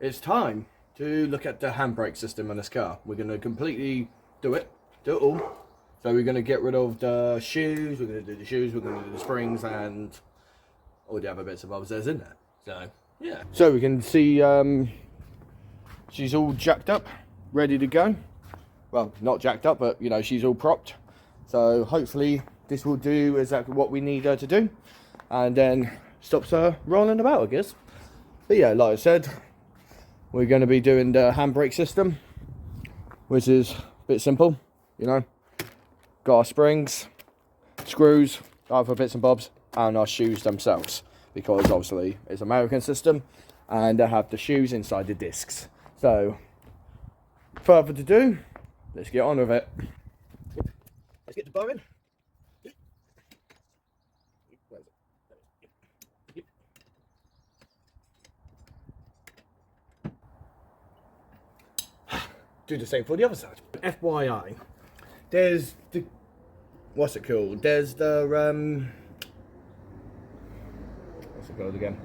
it's time to look at the handbrake system on this car. We're going to completely do it all. So we're going to get rid of the shoes, we're going to do the shoes, we're going to do the springs and all the other bits and bobs there's in there. So, yeah. So we can see she's all jacked up, ready to go. Well, not jacked up, but you know, she's all propped. So hopefully this will do exactly what we need her to do. And then stops her rolling about, I guess. But yeah, like I said, we're going to be doing the handbrake system, which is a bit simple, you know. Got our springs, screws, other bits and bobs, and our shoes themselves, because obviously it's American system and they have the shoes inside the discs. So further to do, let's get on with it. Let's get to Bowen. Do the same for the other side. FYI, there's the, what's it called? There's the what's it called again?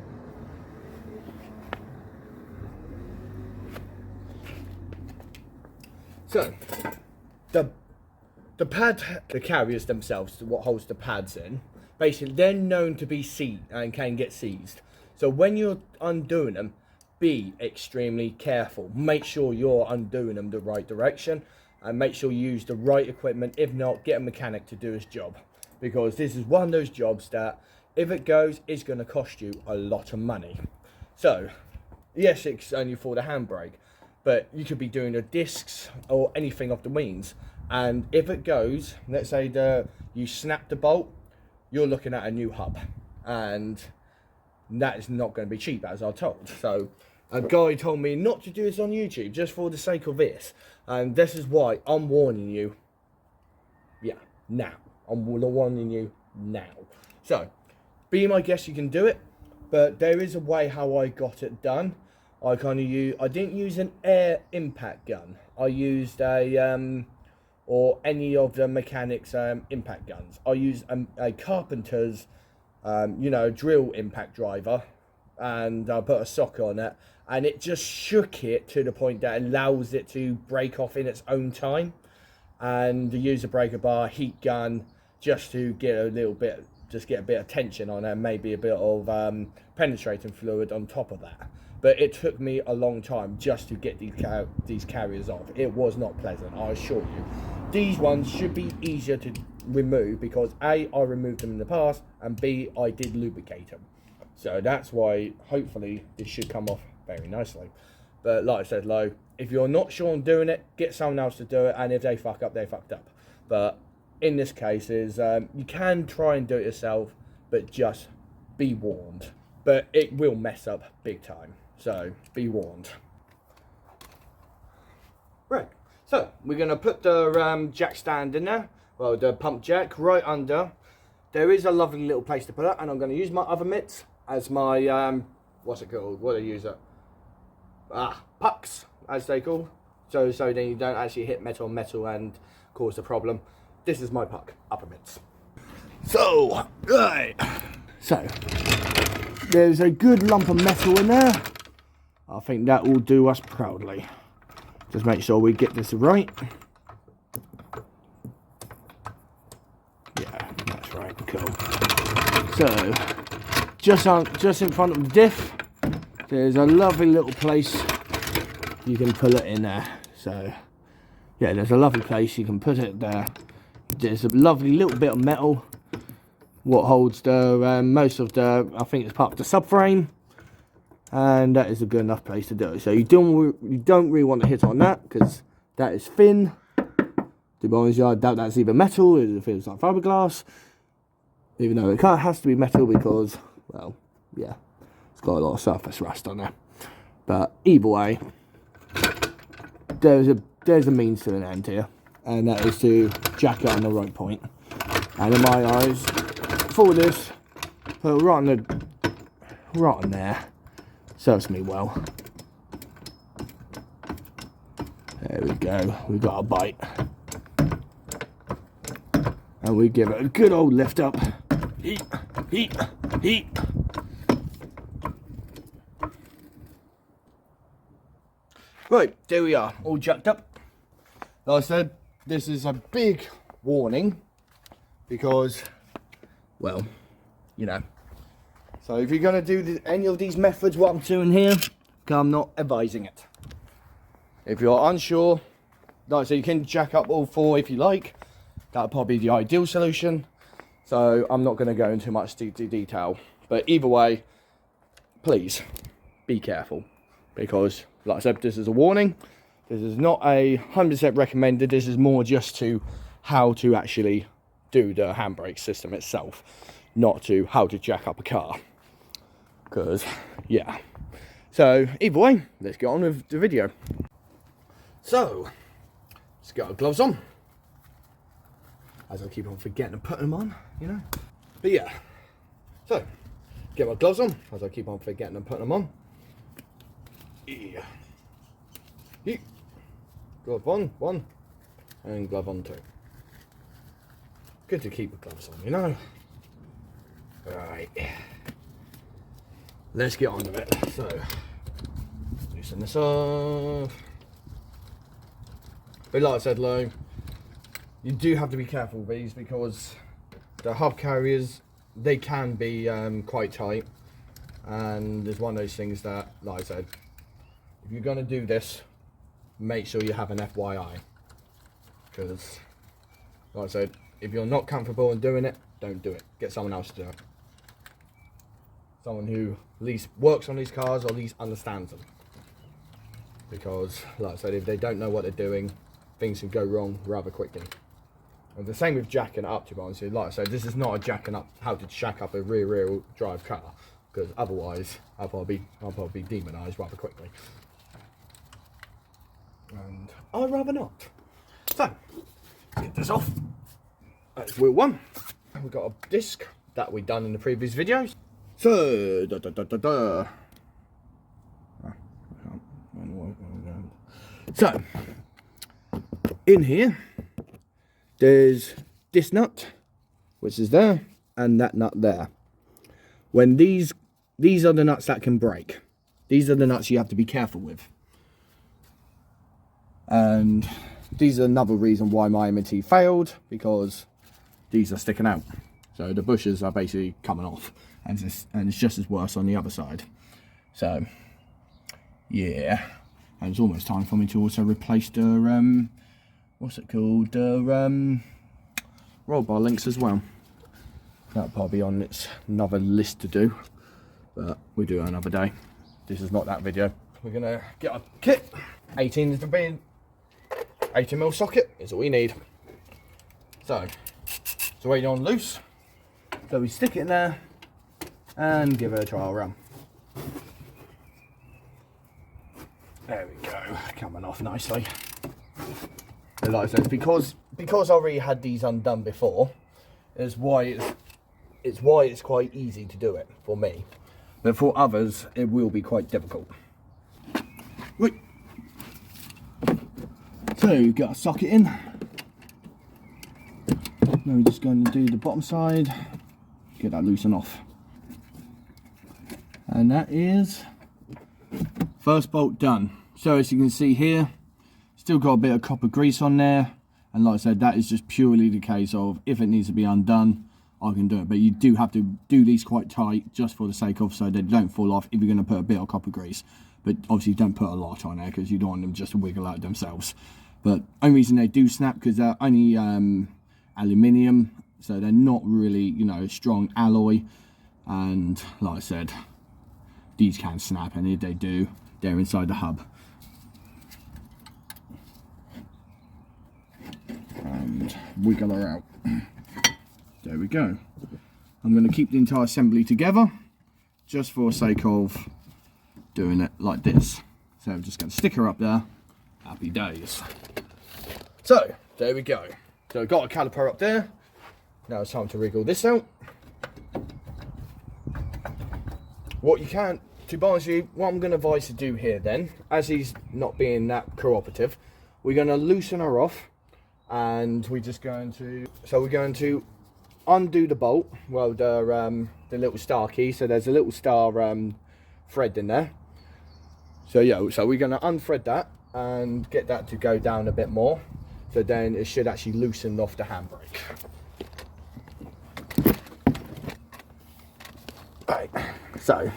So the pad, the carriers themselves, what holds the pads in, basically they're known to be seized and can get seized. So when you're undoing them, be extremely careful. Make sure you're undoing them the right direction and make sure you use the right equipment. If not, get a mechanic to do his job, because this is one of those jobs that if it goes, it's going to cost you a lot of money. So yes, it's only for the handbrake, but you could be doing the discs or anything off the wings, and if it goes, let's say you snap the bolt, you're looking at a new hub, and that is not going to be cheap, as I told. So a guy told me not to do this on YouTube just for the sake of this, and this is why I'm warning you. Yeah, now I'm warning you now. So be my guest, you can do it, but there is a way how I got it done. I didn't use an air impact gun. I used a or any of the mechanics impact guns. I used a carpenter's you know, drill impact driver, and I put a socket on it, and it just shook it to the point that allows it to break off in its own time, and use a breaker bar, heat gun, just to get a little bit, just get a bit of tension on it, and maybe a bit of penetrating fluid on top of that. But it took me a long time just to get these carriers off. It was not pleasant, I assure you. These ones should be easier to remove because A, I removed them in the past, and B, I did lubricate them. So that's why hopefully this should come off very nicely. But like I said, if you're not sure on doing it, get someone else to do it, and if they fuck up, they fucked up. But in this case, you can try and do it yourself, but just be warned. But it will mess up big time, so be warned. Right, so we're going to put the jack stand in there. Well, the pump jack right under. There is a lovely little place to put it, and I'm going to use my other mitts as my, what's it called? What do I use it? Pucks, as they call. So then you don't actually hit metal on metal and cause a problem. This is my puck, upper mitts. So, right. So, there's a good lump of metal in there. I think that will do us proudly. Just make sure we get this right. Yeah, that's right, cool. So, just in front of the diff, there's a lovely little place you can pull it in there. So, yeah, there's a lovely place you can put it there. There's a lovely little bit of metal, what holds the most of the, I think it's part of the subframe, and that is a good enough place to do it. So you don't really want to hit on that because that is thin. To be honest, I doubt that's even metal. It feels like fiberglass, even though it kind of has to be metal because, well, yeah, it's got a lot of surface rust on there. But either way, there's a means to an end here, and that is to jack it on the right point. And in my eyes, for this, put it right on there. Serves me well. There we go. We got a bite. And we give it a good old lift up. Heat, heat, heat. Right, there we are, all jacked up. Like I said, this is a big warning because, well, you know. So if you're going to do any of these methods, what I'm doing here, I'm not advising it. If you're unsure, like I said, you can jack up all four if you like. That'll probably be the ideal solution. So I'm not going to go into much detail. But either way, please be careful. Because, like I said, this is a warning. This is not a 100% recommended. This is more just to how to actually do the handbrake system itself. Not to how to jack up a car. Because, yeah. So, either way, let's get on with the video. So, let's get our gloves on. As I keep on forgetting to put them on, you know. But yeah. So, get my gloves on. As I keep on forgetting to put them on. Yeah. Glove on, one. And glove on, two. Good to keep the gloves on, you know. Right. Let's get on with it. So, loosen this off. But like I said, Lo, you do have to be careful with these because the hub carriers, they can be quite tight. And it's one of those things that, like I said, if you're going to do this, make sure you have an FYI. Because, like I said, if you're not comfortable in doing it, don't do it. Get someone else to do it. Someone who at least works on these cars or at least understands them. Because, like I said, if they don't know what they're doing, things can go wrong rather quickly. And the same with jacking it up, to be honest. Like I said, this is not a jacking up, how to jack up a rear drive car. Because otherwise, I'll probably be demonised rather quickly. And I'd rather not. So, get this off. That's wheel one. We've got a disc that we've done in the previous videos. So, So, in here, there's this nut, which is there, and that nut there. When these are the nuts that can break. These are the nuts you have to be careful with. And these are another reason why my M&T failed, because these are sticking out. So the bushes are basically coming off, and it's just as worse on the other side. So, yeah. And it's almost time for me to also replace the, what's it called? The roll bar links as well. That'll probably be on its another list to do, but we'll do it another day. This is not that video. We're gonna get our kit. 18 is the bin. 18mm socket is all we need. So, it's already on loose. So we stick it in there and give it a trial run. There we go, coming off nicely. But like I said, because I already had these undone before, is why it's quite easy to do it for me. But for others, it will be quite difficult. Right. So we've got a socket in. Now we're just going to do the bottom side, get that loosened off. And that is first bolt done. So as you can see here, still got a bit of copper grease on there. And like I said, that is just purely the case of if it needs to be undone, I can do it. But you do have to do these quite tight just for the sake of so they don't fall off if you're going to put a bit of copper grease. But obviously don't put a lot on there because you don't want them just to wiggle out themselves. But only reason they do snap because they're only aluminium, so they're not really, you know, strong alloy. And like I said, these can snap, and if they do, they're inside the hub. And wiggle her out. There we go. I'm going to keep the entire assembly together just for the sake of doing it like this. So I'm just going to stick her up there. Happy days. So there we go. So I've got a caliper up there. Now it's time to wriggle this out. What you can, to be honest with you, what I'm going to advise to do here then, as he's not being that cooperative, we're going to loosen her off, and we're just going to, so we're going to undo the bolt, well the little star key, so there's a little star thread in there. So yeah, so we're going to unthread that, and get that to go down a bit more. So then it should actually loosen off the handbrake. Right, so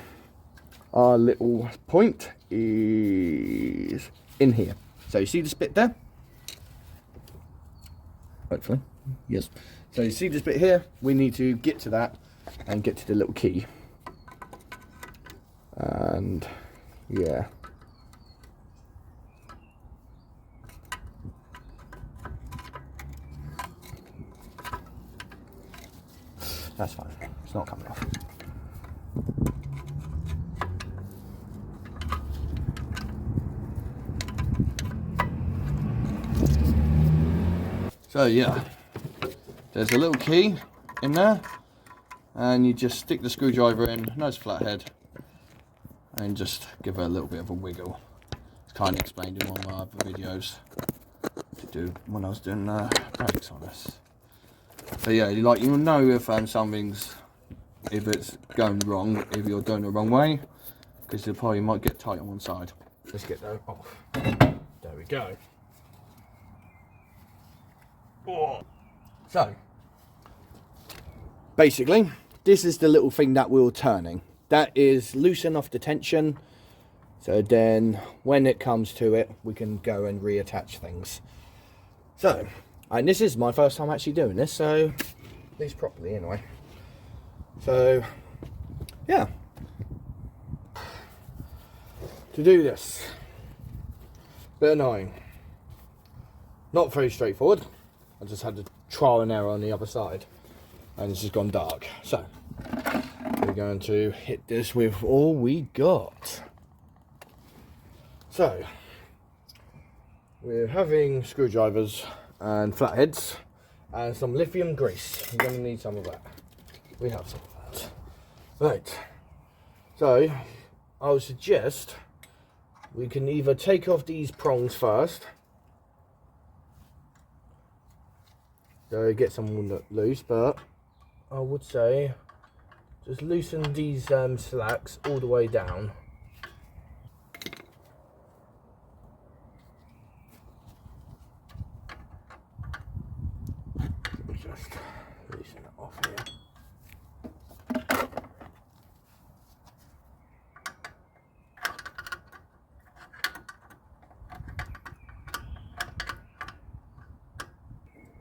our little point is in here. So you see this bit there? Hopefully, yes. So you see this bit here? We need to get to that and get to the little key. And yeah. That's fine, it's not coming off. So yeah, there's a little key in there, and you just stick the screwdriver in, nice flathead, and just give it a little bit of a wiggle. It's kind of explained in one of my other videos to do when I was doing brakes on this. So yeah, like you'll know if if it's going wrong, if you're doing it the wrong way, because it probably might get tight on one side. Let's get that off. There we go. So, basically, this is the little thing that we're turning. That is loosen off the tension. So then, when it comes to it, we can go and reattach things. So, and this is my first time actually doing this, so at least properly anyway. So, yeah. To do this, bit annoying. Not very straightforward. I just had to trial and error on the other side, and it's just gone dark. So we're going to hit this with all we got. So we're having screwdrivers and flatheads and some lithium grease. We're going to need some of that. We have some of that. Right. So I would suggest we can either take off these prongs first. So get some loose, but I would say just loosen these slacks all the way down. Just loosen it off here.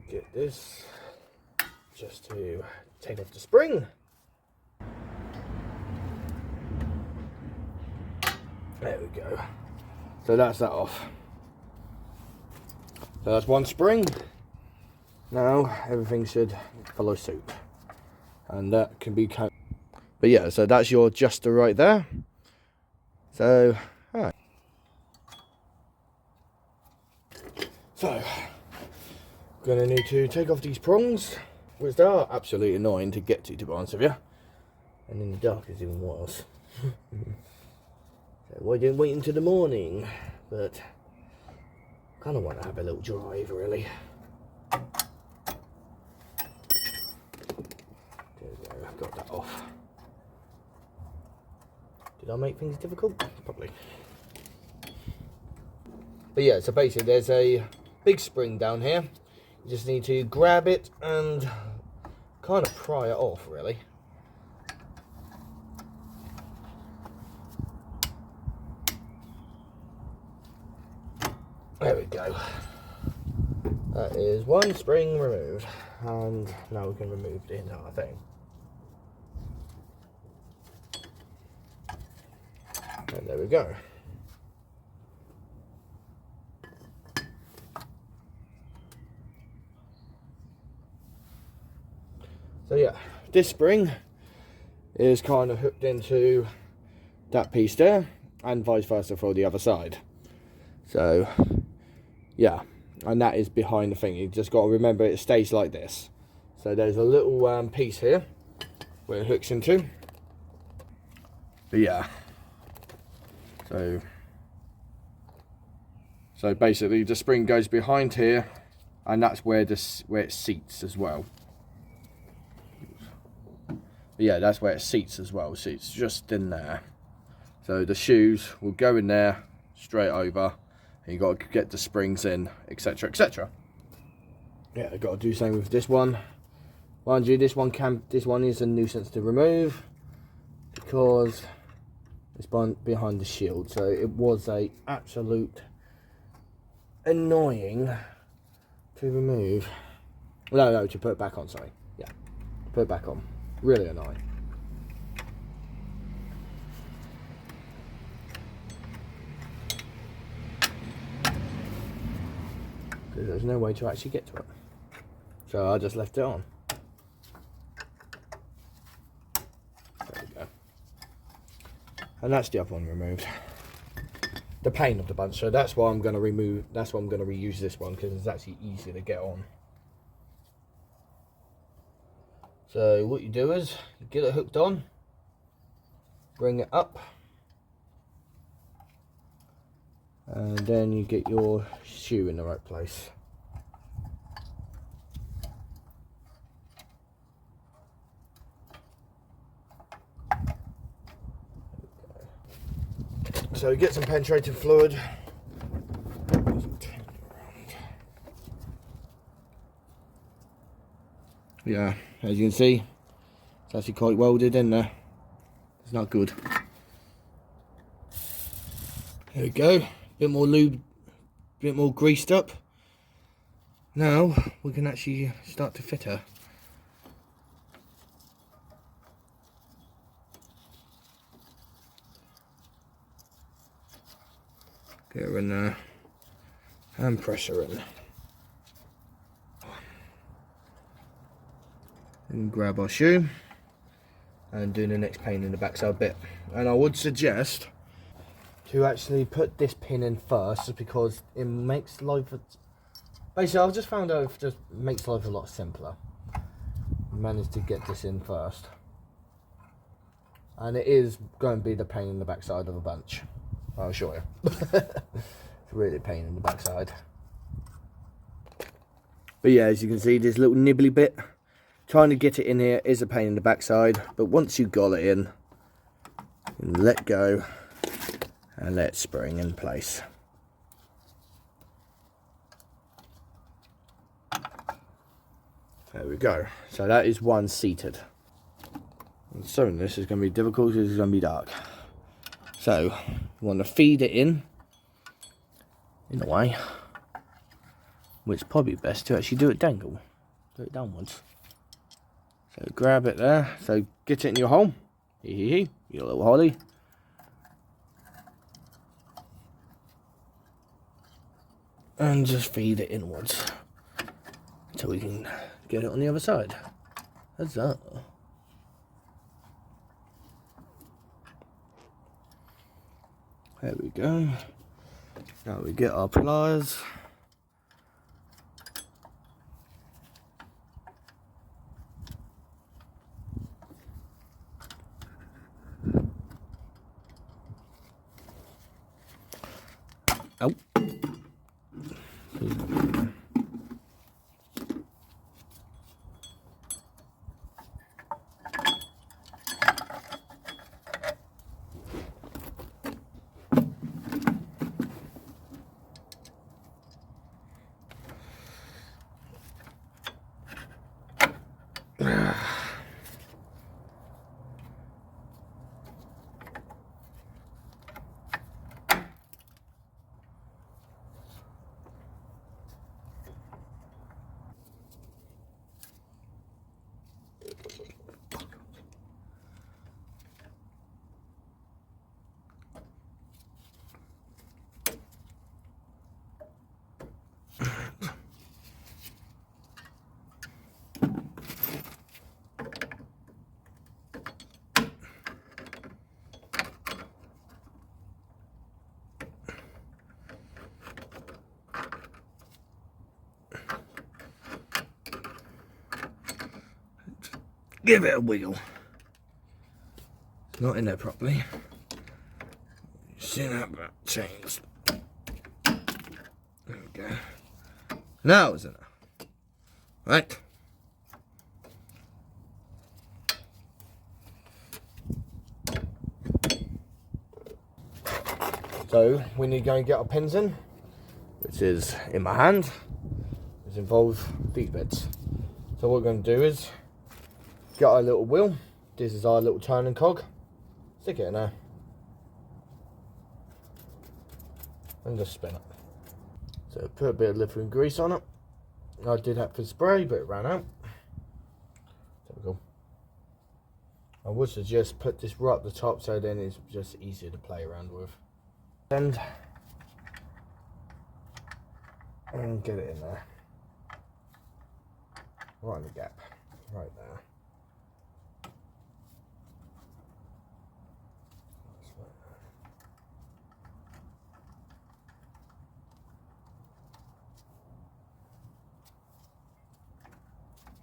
Get this just to take off the spring. There we go. So that's that off. So that's one spring. Now everything should follow suit, and that can be kind. But yeah, so that's your adjuster right there. So alright. So gonna need to take off these prongs, which they are absolutely annoying to get to be honest with you. And in the dark is even worse. So why don't wait until the morning? But I kind of want to have a little drive, really. There we go, I've got that off. Did I make things difficult? Probably. But yeah, so basically there's a big spring down here. You just need to grab it and kind of pry it off, really. There we go. That is one spring removed, and now we can remove the entire thing. And there we go. So yeah, this spring is kind of hooked into that piece there, and vice versa for the other side. So yeah, and that is behind the thing. You just got to remember it stays like this. So there's a little piece here where it hooks into. But yeah, so basically the spring goes behind here, and that's where it seats as well. But yeah, that's where it seats as well. So it's just in there. So the shoes will go in there straight over, And you got to get the springs in, etc, etc. Yeah, I've got to do the same with this one. Mind you, this one is a nuisance to remove because it's behind the shield, so it was a absolute annoying to remove. No, to put it back on, sorry. Yeah, put it back on. Really annoying. Because there's no way to actually get to it. So I just left it on. There we go. And that's the other one removed. The pain of the bunch, so that's why I'm going to remove, that's why I'm going to reuse this one, because it's actually easier to get on. So what you do is, you get it hooked on, bring it up, and then you get your shoe in the right place. So get some penetrating fluid. Yeah, as you can see, it's actually quite welded in there. It's not good. There we go. Bit more lube, bit more greased up. Now we can actually start to fit her. Get her in there and press her in. And grab our shoe and do the next pane in the backside bit. And I would suggest to actually put this pin in first, because it makes life, basically I've just found out it just makes life a lot simpler. Managed to get this in first, and it is going to be the pain in the backside of a bunch, I'll show you. It's really a pain in the backside. But yeah, as you can see, this little nibbly bit, trying to get it in here is a pain in the backside, but once you've got it in, let go and let it spring in place. There we go. So that is one seated. And sewing this is going to be difficult because it's going to be dark. So you want to feed it in a way, which is probably best to actually do it dangle, do it downwards. So grab it there, so get it in your hole, your little holly. And just feed it inwards until we can get it on the other side. That's that. There we go. Now we get our pliers. Oh. Give it a wiggle. It's not in there properly. See that changed. There we go. Now it's in there. Right. So we need to go and get our pins in. which is in my hand, is involve these bits. So what we're going to do is get our little wheel. This is our little turning cog. Stick it in there and just spin it. So put a bit of liquid and grease on it. I did have for spray, but it ran out. Typical. I would suggest put this right at the top, so then it's just easier to play around with. And get it in there. Right in the gap. Right there.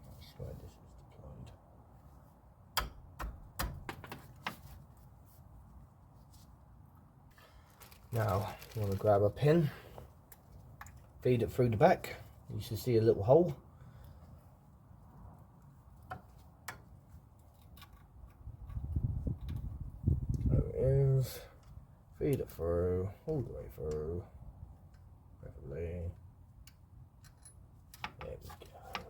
That's where this is deployed. Now, you want to grab a pin, feed it through the back. You should see a little hole. There it is. Feed it through, all the way through. Preferably. There we go.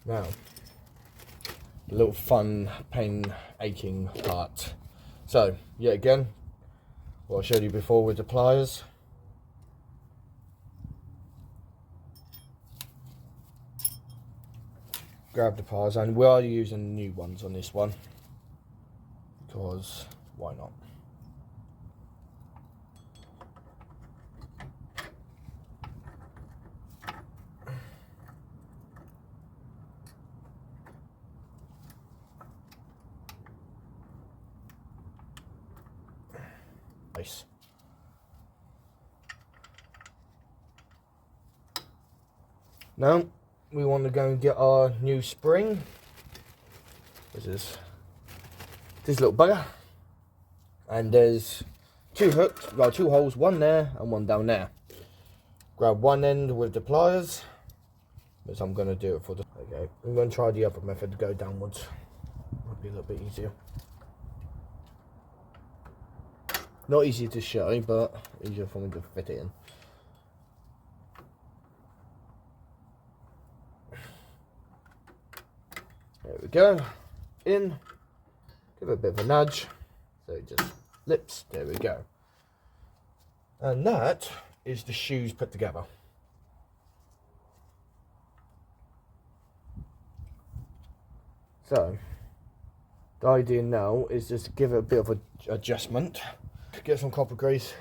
Now, the little fun, pain, aching part. So, yet again, what I showed you before with the pliers. Grab the pliers, and we are using new ones on this one because why not? Nice. Now we want to go and get our new spring. This is this little bugger, and there's two hooks, well, two holes, one there and one down there. Grab one end with the pliers, because I'm going to do it for the. Okay, I'm going to try the other method to go downwards. Might be a little bit easier. Not easy to show, but easier for me to fit it in. There we go. In. Give it a bit of a nudge. So it just lips. There we go. And that is the shoes put together. So, the idea now is just to give it a bit of an adjustment. Get some copper grease,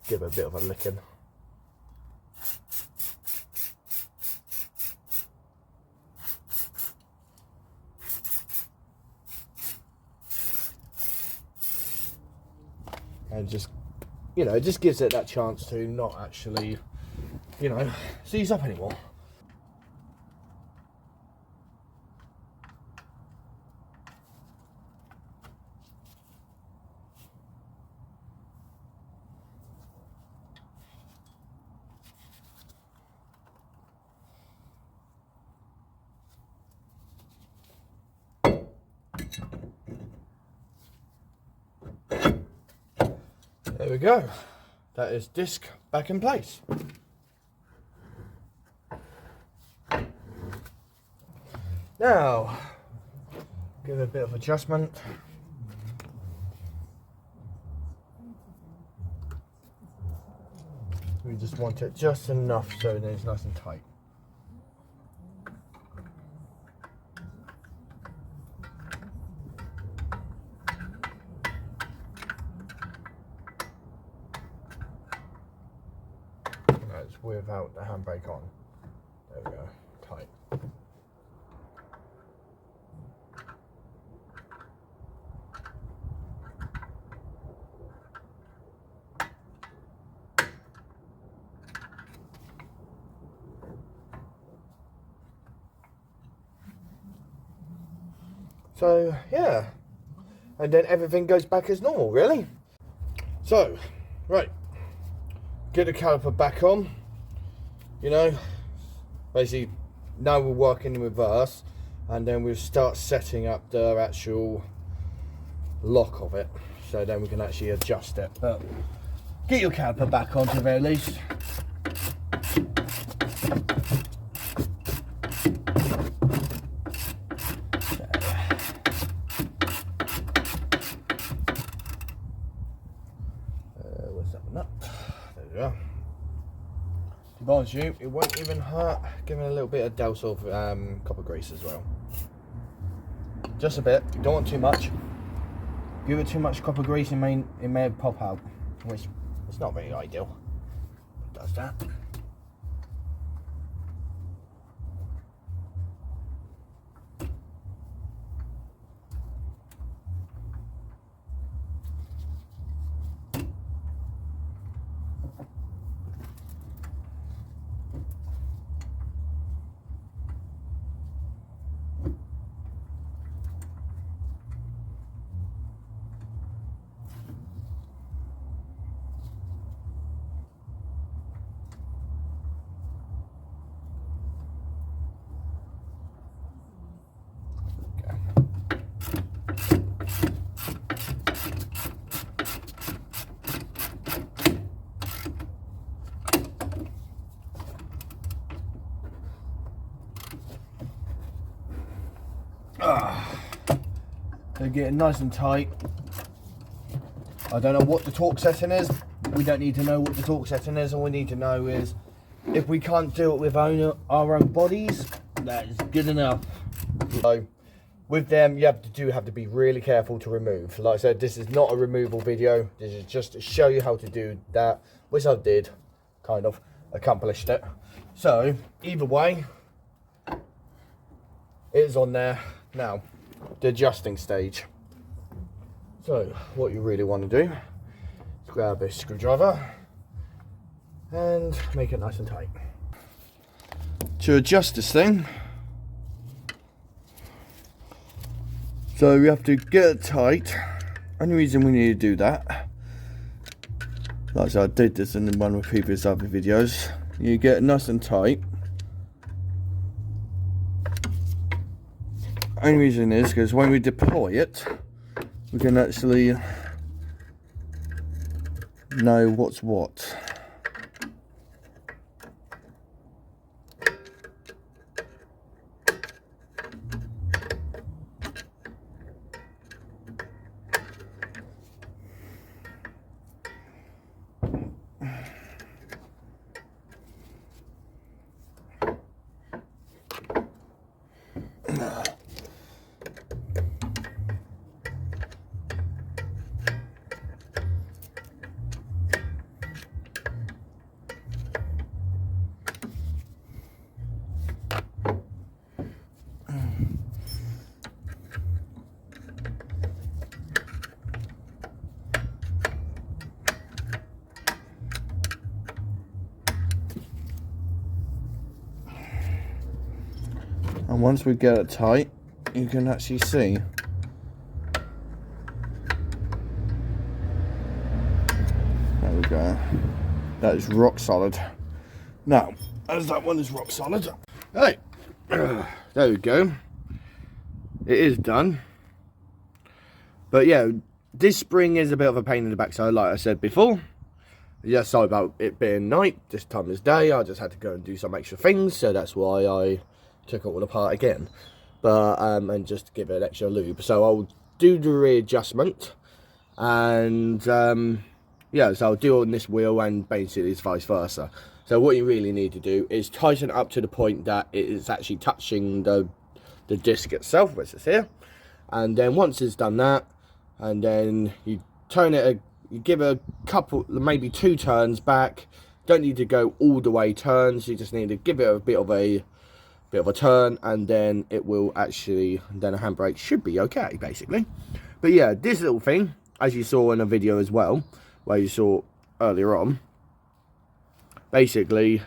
give it a bit of a licking. And just, you know, it just gives it that chance to not actually, you know, seize up anymore. There we go. That is disc back in place. Now, give it a bit of adjustment. We just want it just enough so that it's nice and tight. That's without the handbrake on. There we go, tight. So yeah, and then everything goes back as normal, really. So, right, get the caliper back on. You know, basically now we're working in reverse, and then we'll start setting up the actual lock of it, so then we can actually adjust it. But get your camper back on to the very least. What's that one up? There we go. To be honest with you, it won't even hurt giving a little bit of douse of copper grease as well. Just a bit. You don't want too much. Give it too much copper grease, it may pop out, which is not very ideal. It does that. They're getting nice and tight. I don't know what the torque setting is. We don't need to know what the torque setting is. All we need to know is if we can't do it with our own bodies, that is good enough. So with them, you have to be really careful to remove. Like I said, this is not a removal video. This is just to show you how to do that, which I did, kind of accomplished it. So either way, it is on there. Now, the adjusting stage. So what you really want to do is grab a screwdriver and make it nice and tight. To adjust this thing, so we have to get it tight. Only reason we need to do that, like I said, I did this in one of the previous other videos, you get it nice and tight. Only reason is because when we deploy it, we can actually know what's what. And once we get it tight, you can actually see there we go. That is rock solid. Now, as that one is rock solid, hey, there we go. It is done. But yeah, this spring is a bit of a pain in the backside, like I said before. Yeah, sorry about it being night. This time is day. I just had to go and do some extra things, so that's why I took it all apart again. But and just give it an extra lube. So I'll do the readjustment, and yeah, so I'll do it on this wheel and basically it's vice versa. So what you really need to do is tighten up to the point that it is actually touching the disc itself, which is here. And then once it's done that, and then you turn it, you give it a couple, maybe 2 turns back. Don't need to go all the way turns. You just need to give it a bit of a turn, and then it will actually, then a handbrake should be okay, basically. But yeah, this little thing, as you saw in a video as well, where you saw earlier on, basically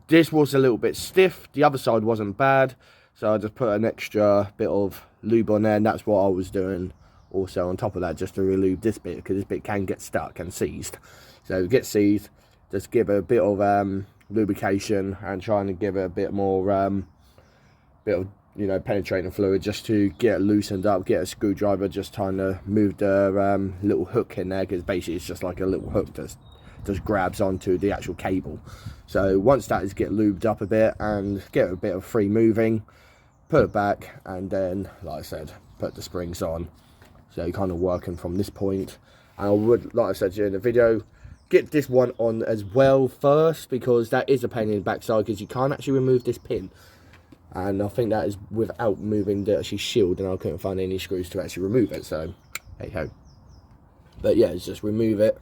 this was a little bit stiff. The other side wasn't bad, so I just put an extra bit of lube on there, and that's what I was doing also on top of that, just to relube this bit, because this bit can get stuck and seized. So get seized, just give it a bit of lubrication and trying to give it a bit more you know, penetrating fluid just to get it loosened up, get a screwdriver just trying to move the little hook in there, because basically it's just like a little hook that just grabs onto the actual cable. So once that is get lubed up a bit and get a bit of free moving, put it back, and then, like I said, put the springs on. So you're kind of working from this point. And I would, like I said during the video, get this one on as well first, because that is a pain in the backside, because you can't actually remove this pin. And I think that is without moving the actually shield, and I couldn't find any screws to actually remove it, so hey ho. But yeah, it's just remove it.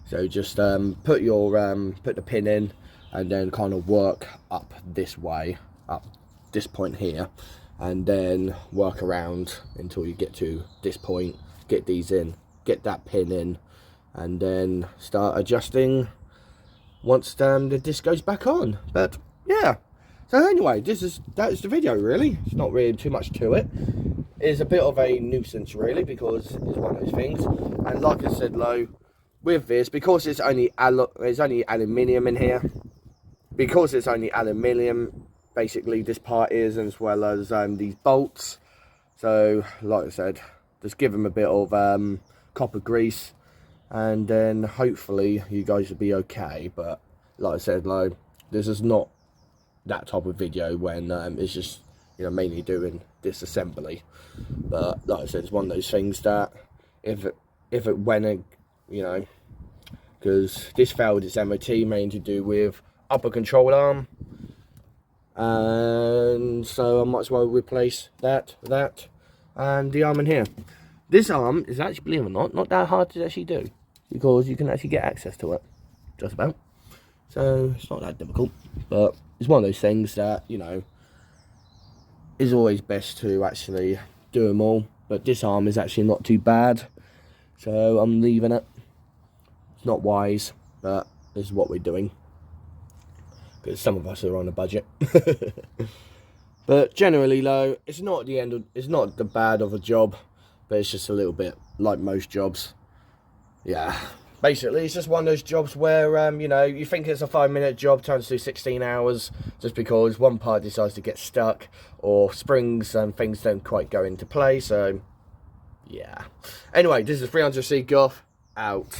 So just put the pin in, and then kind of work up this way, up this point here, and then work around until you get to this point, get these in, get that pin in, and then start adjusting once the disc goes back on. But yeah, so anyway, that is the video really. It's not really too much to it. It's a bit of a nuisance really, because it's one of those things. And like I said, with this, because it's only aluminium in here, because it's only aluminium, basically this part is, as well as these bolts. So like I said, just give them a bit of copper grease, and then hopefully you guys will be okay. But like I said, this is not that type of video when it's just, you know, mainly doing disassembly. But like I said, it's one of those things that if it went, you know, because this failed its MOT, mainly to do with upper control arm, and so I might as well replace that and the arm in here. This arm is actually, believe it or not that hard to actually do, because you can actually get access to it, just about. So it's not that difficult, but it's one of those things that, you know, is always best to actually do them all. But this arm is actually not too bad, so I'm leaving it. It's not wise, but this is what we're doing, because some of us are on a budget. But generally, it's not it's not the bad of a job, but it's just a little bit like most jobs. Yeah, basically it's just one of those jobs where you know, you think it's a 5-minute job, turns to 16 hours just because one part decides to get stuck, or springs and things don't quite go into play. So yeah, anyway, this is 300C Goth out.